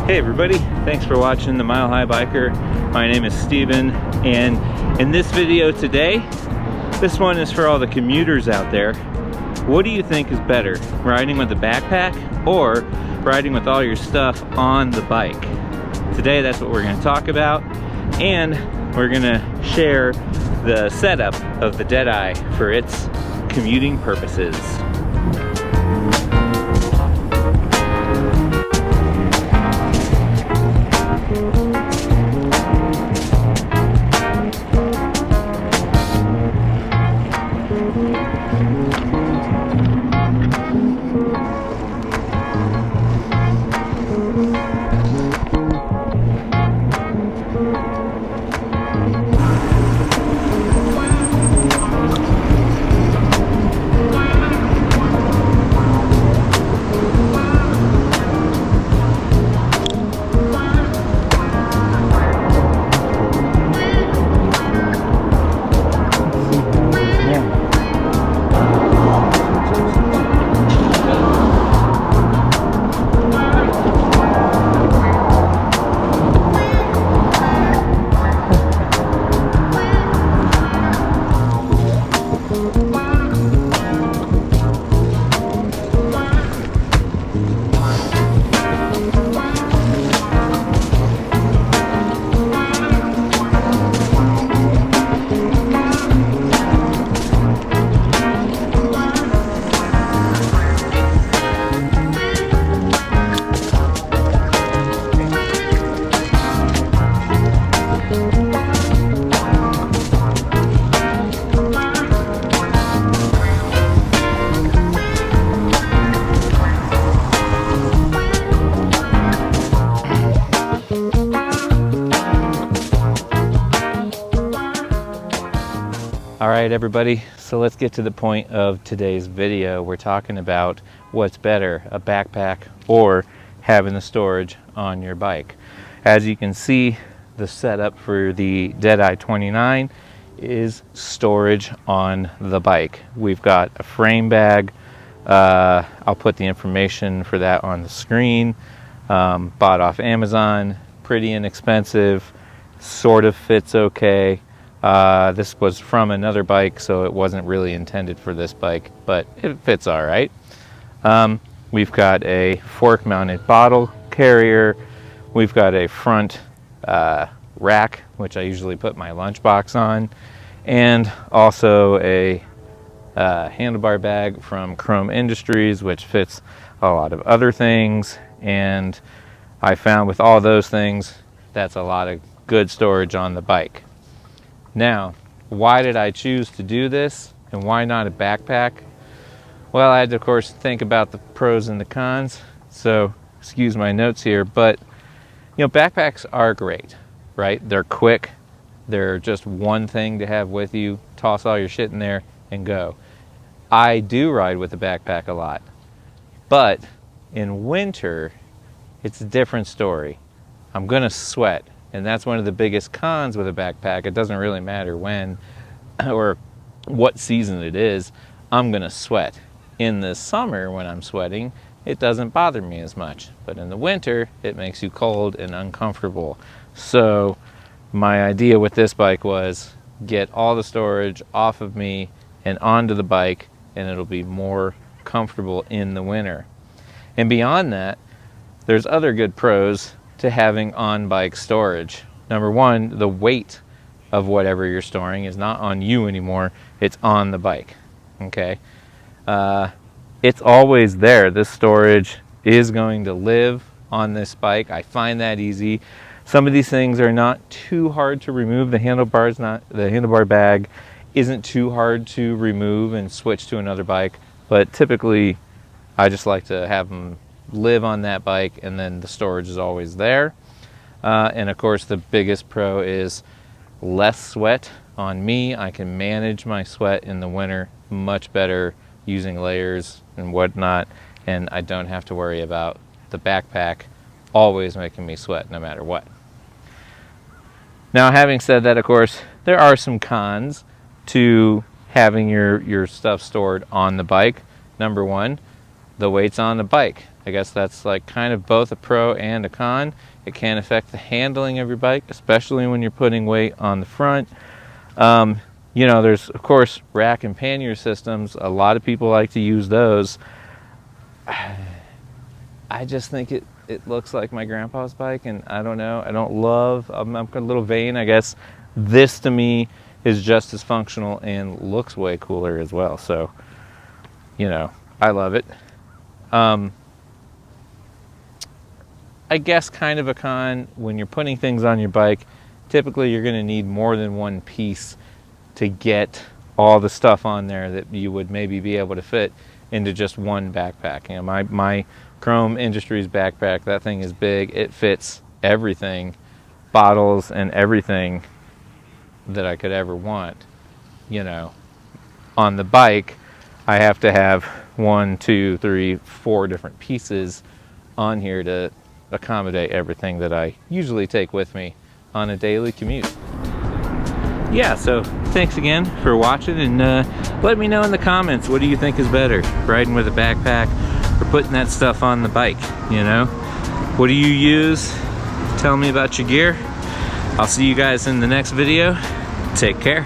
Hey everybody, thanks for watching The Mile High Biker. My name is Steven, and in this video today, this one is for all the commuters out there. What do you think is better, riding with a backpack or riding with all your stuff on the bike? Today that's what we're going to talk about, and we're going to share the setup of the Deadeye for its commuting purposes. Alright everybody, so let's get to the point of today's video. We're talking about what's better, a backpack or having the storage on your bike. As you can see, the setup for the Deadeye 29 is storage on the bike. We've got a frame bag. I'll put the information for that on the screen. Bought off Amazon, pretty inexpensive, sort of fits okay. This was from another bike, so it wasn't really intended for this bike, but it fits all right. We've got a fork-mounted bottle carrier. We've got a front rack, which I usually put my lunchbox on, and also a handlebar bag from Chrome Industries, which fits a lot of other things. And I found with all those things, that's a lot of good storage on the bike. Now, why did I choose to do this, and why not a backpack? Well, I had to, of course, think about the pros and the cons, so excuse my notes here, but, you know, backpacks are great, right? They're quick, they're just one thing to have with you, toss all your shit in there, and go. I do ride with a backpack a lot, but in winter, it's a different story. I'm gonna sweat. And that's one of the biggest cons with a backpack. It doesn't really matter when or what season it is, I'm gonna sweat. In the summer when I'm sweating, it doesn't bother me as much. But in the winter, it makes you cold and uncomfortable. So my idea with this bike was get all the storage off of me and onto the bike, and it'll be more comfortable in the winter. And beyond that, there's other good pros to having on-bike storage. Number one, the weight of whatever you're storing is not on you anymore, it's on the bike, okay? It's always there. This storage is going to live on this bike. I find that easy. Some of these things are not too hard to remove. The handlebar bag isn't too hard to remove and switch to another bike, but typically I just like to have them live on that bike, and then the storage is always there. And of course the biggest pro is less sweat on me. I can manage my sweat in the winter much better using layers and whatnot, and I don't have to worry about the backpack always making me sweat no matter what. Now, having said that, of course, there are some cons to having your stuff stored on the bike. Number one, the weight's on the bike. I guess that's like kind of both a pro and a con. It can affect the handling of your bike, especially when you're putting weight on the front. You know, there's of course rack and pannier systems. A lot of people like to use those. I just think it looks like my grandpa's bike, and I don't know. I don't love. I'm a little vain, I guess. This to me is just as functional and looks way cooler as well. So, you know, I love it. I guess kind of a con, when you're putting things on your bike, typically you're going to need more than one piece to get all the stuff on there that you would maybe be able to fit into just one backpack. You know, my Chrome Industries backpack, that thing is big. It fits everything, bottles and everything that I could ever want. You know, on the bike, I have to have 1, 2, 3, 4 different pieces on here to accommodate everything that I usually take with me on a daily commute. Yeah, so thanks again for watching, and let me know in the comments, what do you think is better, riding with a backpack or putting that stuff on the bike? You know, what do you use? Tell me about your gear. I'll see you guys in the next video. Take care.